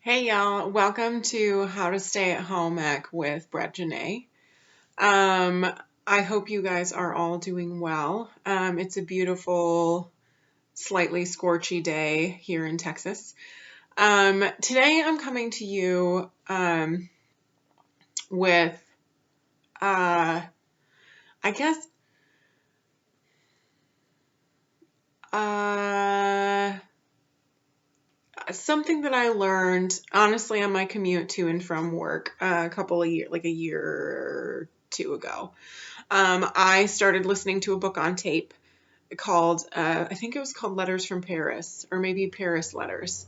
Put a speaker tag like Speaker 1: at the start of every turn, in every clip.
Speaker 1: Hey y'all, welcome to How to Stay at Home Ec with Brett Janae. Um, I hope you guys are all doing well. It's a beautiful, slightly scorchy day here in Texas. Today I'm coming to you with, I guess, uh, something that I learned honestly on my commute to and from work like a year or two ago. I started listening to a book on tape called, I think it was called Letters from Paris, or maybe Paris Letters.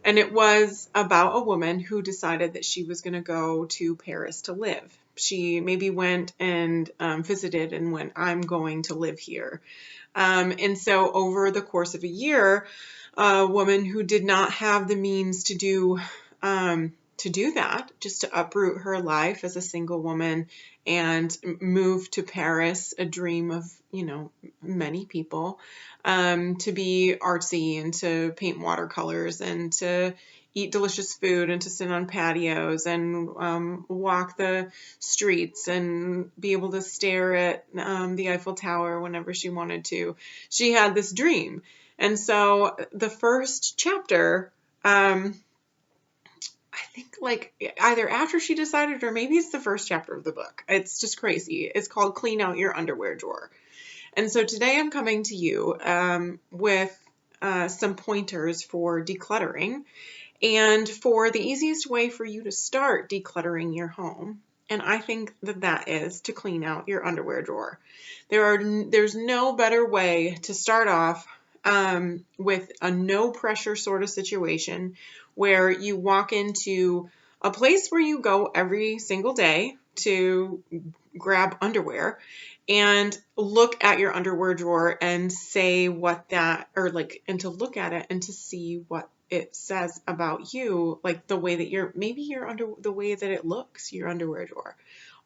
Speaker 1: And it was about a woman who decided that she was going to go to Paris to live. She maybe went and visited and went, I'm going to live here. And so over the course of a year, a woman who did not have the means to do that, just to uproot her life as a single woman and move to Paris, a dream of, many people, to be artsy and to paint watercolors and to eat delicious food and to sit on patios and walk the streets and be able to stare at the Eiffel Tower whenever she wanted to. She had this dream. And so the first chapter, I think like either after she decided or maybe it's the first chapter of the book. It's just crazy. It's called Clean Out Your Underwear Drawer. And so today I'm coming to you with some pointers for decluttering and for the easiest way for you to start decluttering your home. And I think that is to clean out your underwear drawer. There's no better way to start off with a no pressure sort of situation where you walk into a place where you go every single day to grab underwear and look at your underwear drawer and say what that, or like, and to look at it and to see what it says about you, like the way that the way that it looks, your underwear drawer.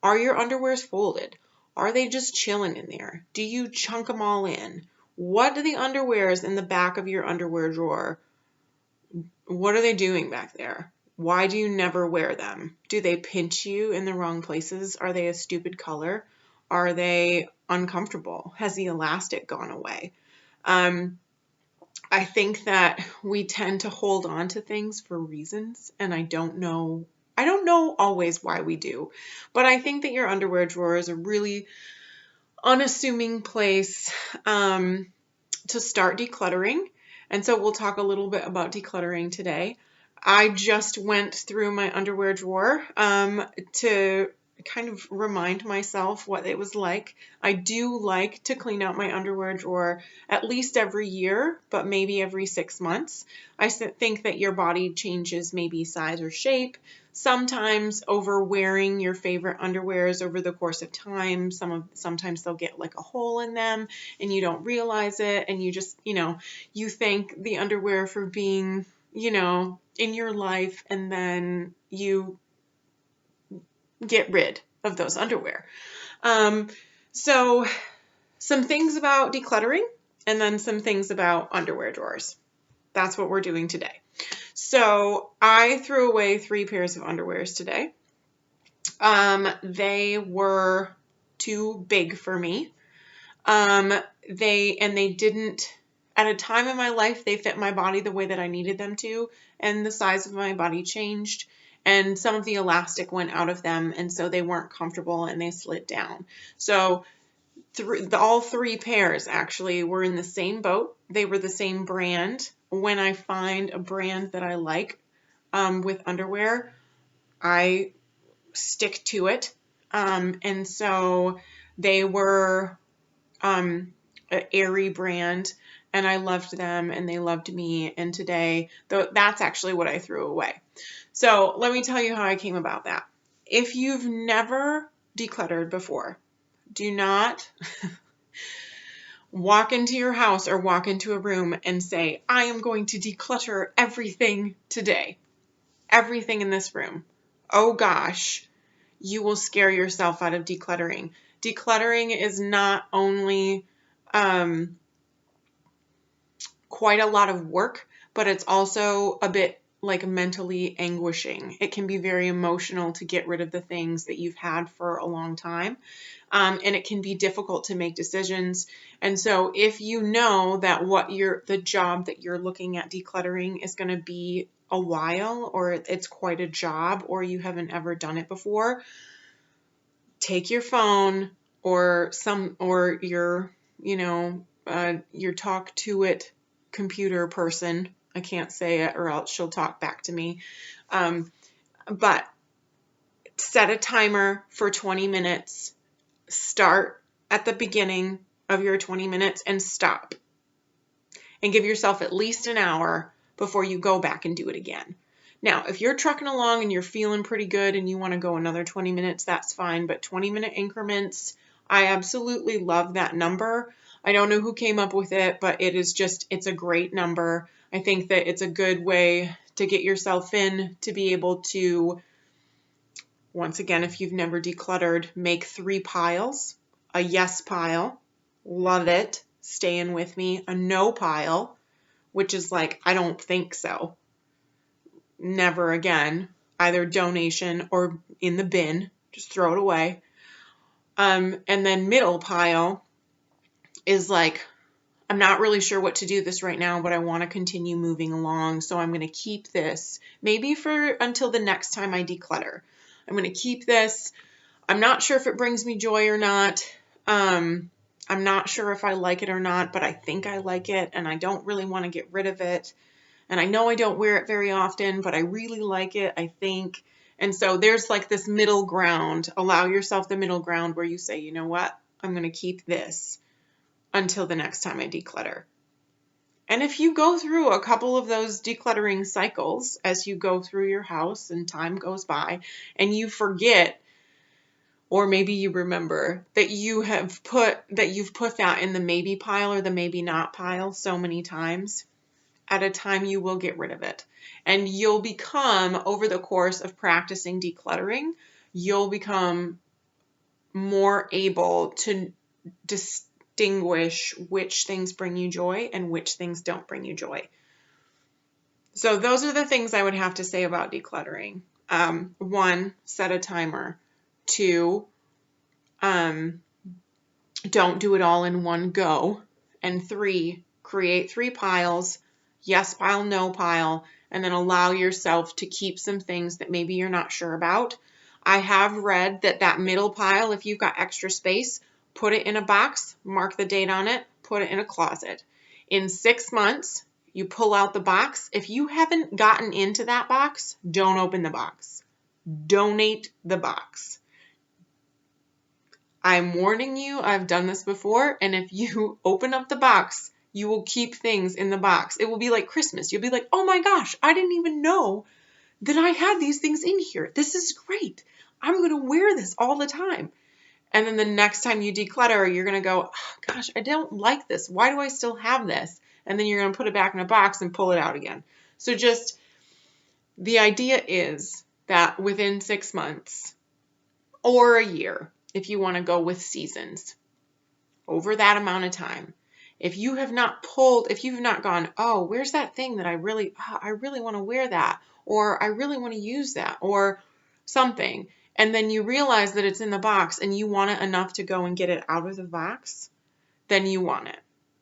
Speaker 1: Are your underwears folded? Are they just chilling in there? Do you chunk them all in? What do the underwears in the back of your underwear drawer, what are they doing back there? Why do you never wear them? Do they pinch you in the wrong places? Are they a stupid color? Are they uncomfortable? Has the elastic gone away? I think that we tend to hold on to things for reasons, and I don't know always why we do, but I think that your underwear drawer is a really unassuming place to start decluttering. And so we'll talk a little bit about decluttering today. I just went through my underwear drawer to kind of remind myself what it was like. I do like to clean out my underwear drawer at least every year, but maybe every 6 months. I think that your body changes maybe size or shape. Sometimes over wearing your favorite underwears over the course of time, sometimes they'll get like a hole in them and you don't realize it, and you just, you thank the underwear for being, in your life, and then you get rid of those underwear. So some things about decluttering and then some things about underwear drawers. That's what we're doing today. So I threw away 3 pairs of underwears today. They were too big for me. They didn't, at a time in my life, they fit my body the way that I needed them to, and the size of my body changed, and some of the elastic went out of them, and so they weren't comfortable and they slid down. So all 3 pairs actually were in the same boat. They were the same brand. When I find a brand that I like with underwear, I stick to it. And so they were an Aerie brand, and I loved them and they loved me. And today, that's actually what I threw away. So let me tell you how I came about that. If you've never decluttered before, do not walk into your house or walk into a room and say, I am going to declutter everything today. Everything in this room. Oh gosh, you will scare yourself out of decluttering. Decluttering is not only quite a lot of work, but it's also a bit like mentally anguishing. It can be very emotional to get rid of the things that you've had for a long time. And it can be difficult to make decisions. And so if you know that the job that you're looking at decluttering is going to be a while, or it's quite a job, or you haven't ever done it before, take your phone or your, your talk to it computer person. I can't say it or else she'll talk back to me. But set a timer for 20 minutes. Start at the beginning of your 20 minutes and stop. And give yourself at least an hour before you go back and do it again. Now, if you're trucking along and you're feeling pretty good and you want to go another 20 minutes, that's fine. But 20-minute increments, I absolutely love that number. I don't know who came up with it, but it's a great number. I think that it's a good way to get yourself in to be able to, once again, if you've never decluttered, make 3 piles. A yes pile, love it, staying with me. A no pile, which is like, I don't think so, never again, either donation or in the bin, just throw it away. And then middle pile is like, I'm not really sure what to do this right now, but I want to continue moving along. So I'm going to keep this maybe until the next time I declutter. I'm going to keep this. I'm not sure if it brings me joy or not. I'm not sure if I like it or not, but I think I like it and I don't really want to get rid of it. And I know I don't wear it very often, but I really like it, I think. And so there's like this middle ground. Allow yourself the middle ground where you say, you know what? I'm going to keep this until the next time I declutter. And if you go through a couple of those decluttering cycles as you go through your house and time goes by and you forget, or maybe you remember that you've put that in the maybe pile or the maybe not pile so many times, at a time you will get rid of it. And you'll become, over the course of practicing decluttering, you'll become more able to distinguish which things bring you joy and which things don't bring you joy. So those are the things I would have to say about decluttering. 1, set a timer. 2, don't do it all in one go. And 3, create 3 piles, yes pile, no pile, and then allow yourself to keep some things that maybe you're not sure about. I have read that middle pile, if you've got extra space, put it in a box, mark the date on it, put it in a closet. In 6 months, you pull out the box. If you haven't gotten into that box, don't open the box. Donate the box. I'm warning you, I've done this before, and if you open up the box, you will keep things in the box. It will be like Christmas. You'll be like, oh my gosh, I didn't even know that I had these things in here. This is great. I'm going to wear this all the time. And then the next time you declutter, you're going to go, oh, gosh, I don't like this. Why do I still have this? And then you're going to put it back in a box and pull it out again. So just the idea is that within 6 months or a year, if you want to go with seasons, over that amount of time, if you've not gone, oh, where's that thing that I really want to wear that, or I really want to use that, or something, and then you realize that it's in the box and you want it enough to go and get it out of the box, then you want it.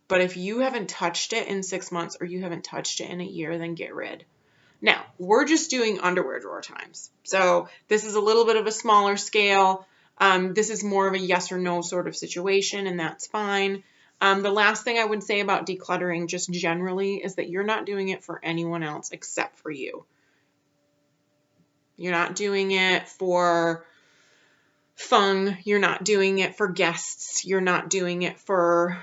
Speaker 1: But if you haven't touched it in 6 months or you haven't touched it in a year, then get rid. Now, we're just doing underwear drawer times. So this is a little bit of a smaller scale. This is more of a yes or no sort of situation, and that's fine. The last thing I would say about decluttering just generally is that you're not doing it for anyone else except for you. You're not doing it for fun. You're not doing it for guests. You're not doing it for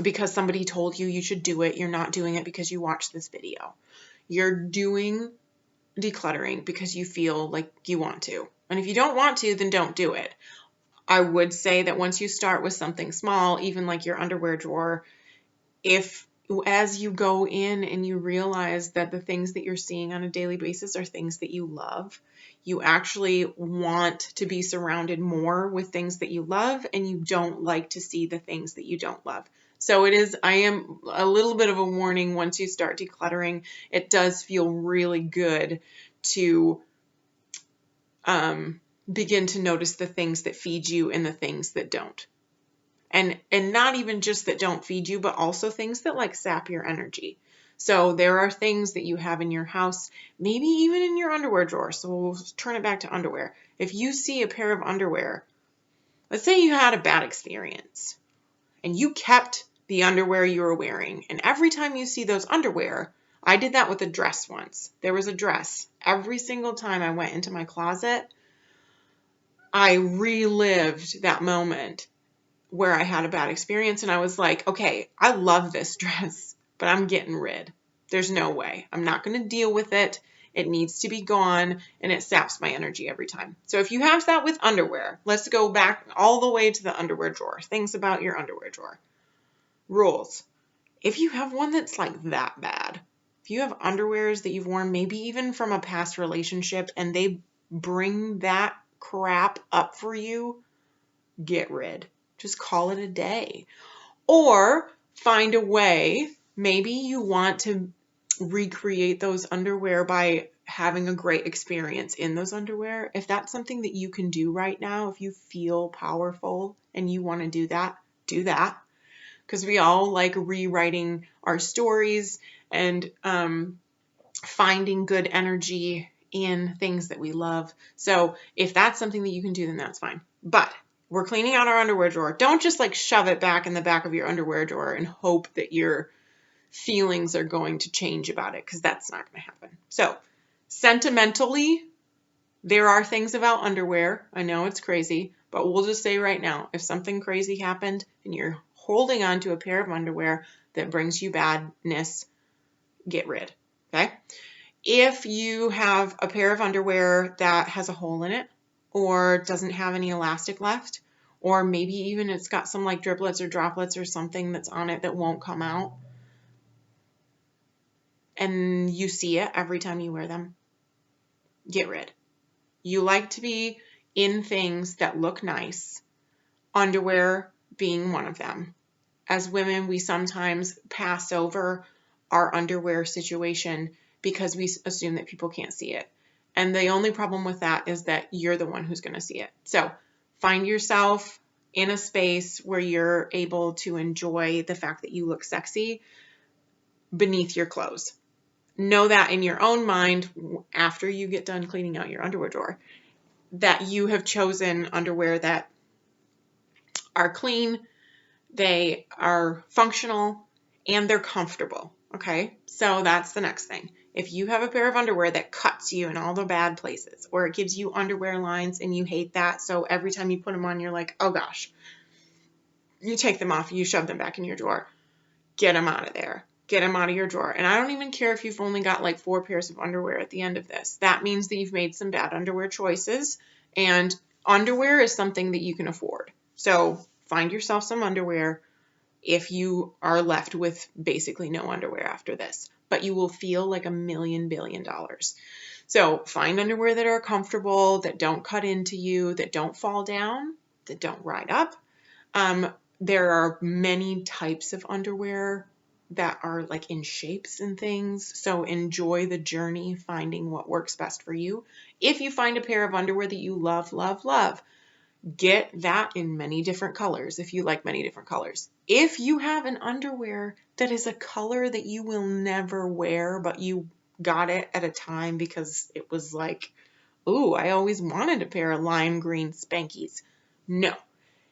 Speaker 1: because somebody told you should do it. You're not doing it because you watched this video. You're doing decluttering because you feel like you want to. And if you don't want to, then don't do it. I would say that once you start with something small, even like your underwear drawer, as you go in and you realize that the things that you're seeing on a daily basis are things that you love, you actually want to be surrounded more with things that you love, and you don't like to see the things that you don't love. So I am a little bit of a warning. Once you start decluttering, it does feel really good to begin to notice the things that feed you and the things that don't. And not even just that don't feed you, but also things that like sap your energy. So there are things that you have in your house, maybe even in your underwear drawer. So we'll turn it back to underwear. If you see a pair of underwear, let's say you had a bad experience and you kept the underwear you were wearing. And every time you see those underwear, I did that with a dress once. There was a dress. Every single time I went into my closet, I relived that moment where I had a bad experience, and I was like, okay, I love this dress, but I'm getting rid. There's no way. I'm not going to deal with it. It needs to be gone, and it saps my energy every time. So if you have that with underwear, let's go back all the way to the underwear drawer. Things about your underwear drawer. Rules. If you have one that's like that bad, if you have underwears that you've worn maybe even from a past relationship and they bring that crap up for you, get rid. Just call it a day. Or find a way. Maybe you want to recreate those underwear by having a great experience in those underwear. If that's something that you can do right now, if you feel powerful and you want to do that, do that. Because we all like rewriting our stories and finding good energy in things that we love. So if that's something that you can do, then that's fine. But we're cleaning out our underwear drawer. Don't just like shove it back in the back of your underwear drawer and hope that your feelings are going to change about it, because that's not going to happen. So sentimentally, there are things about underwear. I know it's crazy, but we'll just say right now, if something crazy happened and you're holding on to a pair of underwear that brings you badness, get rid. Okay? If you have a pair of underwear that has a hole in it or doesn't have any elastic left, or maybe even it's got some like driplets or droplets or something that's on it that won't come out, and you see it every time you wear them, get rid. You like to be in things that look nice, underwear being one of them. As women, we sometimes pass over our underwear situation because we assume that people can't see it. And the only problem with that is that you're the one who's going to see it. So find yourself in a space where you're able to enjoy the fact that you look sexy beneath your clothes. Know that in your own mind, after you get done cleaning out your underwear drawer, that you have chosen underwear that are clean, they are functional, and they're comfortable. Okay, so that's the next thing. If you have a pair of underwear that cuts you in all the bad places, or it gives you underwear lines and you hate that, so every time you put them on, you're like, oh gosh, you take them off, you shove them back in your drawer, get them out of there. Get them out of your drawer. And I don't even care if you've only got like 4 pairs of underwear at the end of this. That means that you've made some bad underwear choices, and underwear is something that you can afford. So find yourself some underwear if you are left with basically no underwear after this, but you will feel like $1 billion. So find underwear that are comfortable, that don't cut into you, that don't fall down, that don't ride up. There are many types of underwear that are like in shapes and things. So enjoy the journey finding what works best for you. If you find a pair of underwear that you love, love, love, get that in many different colors if you like many different colors. If you have an underwear that is a color that you will never wear, but you got it at a time because it was like, ooh, I always wanted a pair of lime green Spankies. No.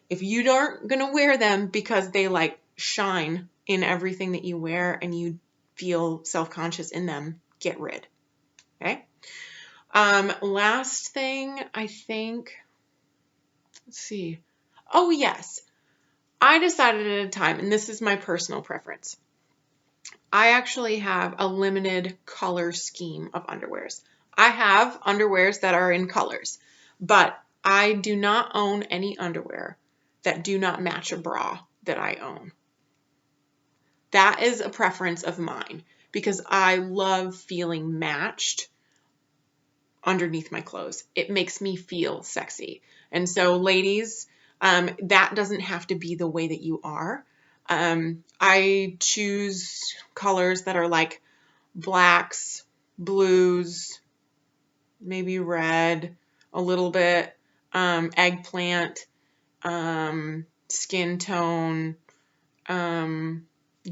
Speaker 1: If you aren't going to wear them because they like shine in everything that you wear and you feel self-conscious in them, get rid. Okay? Last thing, I think, let's see. Oh, yes. I decided at a time, and this is my personal preference. I actually have a limited color scheme of underwears. I have underwears that are in colors, but I do not own any underwear that do not match a bra that I own. That is a preference of mine because I love feeling matched underneath my clothes. It makes me feel sexy. And so ladies, that doesn't have to be the way that you are. I choose colors that are like blacks, blues, maybe red, a little bit, eggplant, skin tone,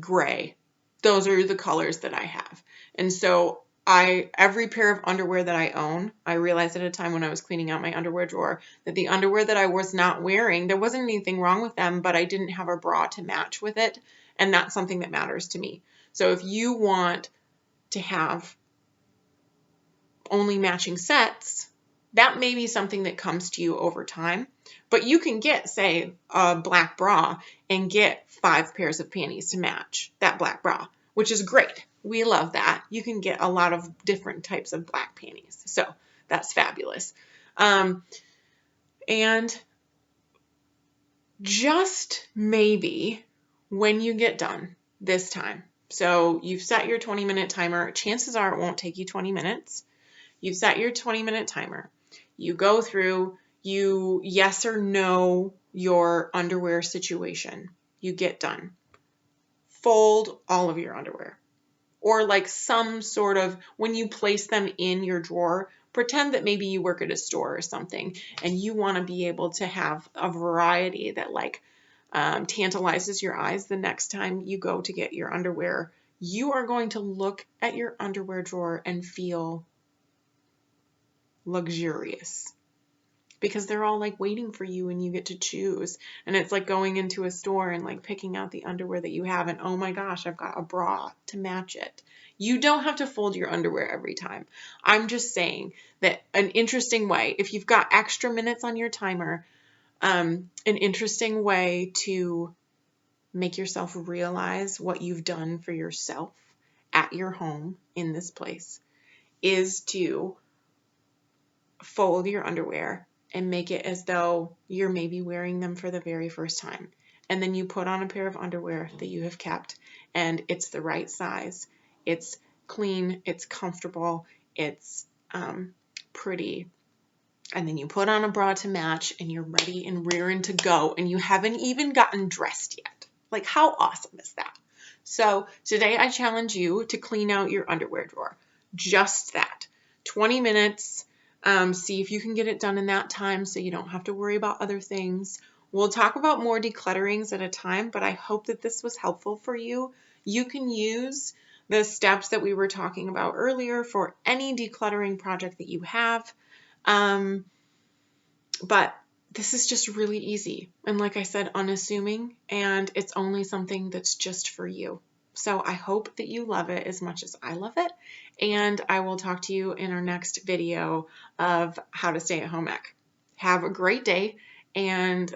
Speaker 1: gray. Those are the colors that I have. And so every pair of underwear that I own, I realized at a time when I was cleaning out my underwear drawer that the underwear that I was not wearing, there wasn't anything wrong with them, but I didn't have a bra to match with it. And that's something that matters to me. So if you want to have only matching sets, that may be something that comes to you over time. But you can get, say, a black bra and get 5 pairs of panties to match that black bra, which is great. We love that. You can get a lot of different types of black panties. So that's fabulous. And just maybe when you get done this time, so you've set your 20-minute timer. Chances are it won't take you 20 minutes. You've set your 20-minute timer. You go through, you yes or no your underwear situation. You get done. Fold all of your underwear. Or like some sort of, when you place them in your drawer, pretend that maybe you work at a store or something and you want to be able to have a variety that like tantalizes your eyes the next time you go to get your underwear. You are going to look at your underwear drawer and feel luxurious because they're all like waiting for you and you get to choose. And it's like going into a store and like picking out the underwear that you have and oh my gosh, I've got a bra to match it. You don't have to fold your underwear every time. I'm just saying that an interesting way, if you've got extra minutes on your timer, an interesting way to make yourself realize what you've done for yourself at your home in this place is to fold your underwear and make it as though you're maybe wearing them for the very first time. And then you put on a pair of underwear that you have kept and it's the right size. It's clean, it's comfortable, it's pretty. And then you put on a bra to match and you're ready and rearing to go and you haven't even gotten dressed yet. Like how awesome is that? So today I challenge you to clean out your underwear drawer. Just that. 20 minutes. See if you can get it done in that time so you don't have to worry about other things. We'll talk about more declutterings at a time, but I hope that this was helpful for you. You can use the steps that we were talking about earlier for any decluttering project that you have. But this is just really easy. And like I said, unassuming, and it's only something that's just for you. So I hope that you love it as much as I love it. And I will talk to you in our next video of how to stay at home ec. Have a great day and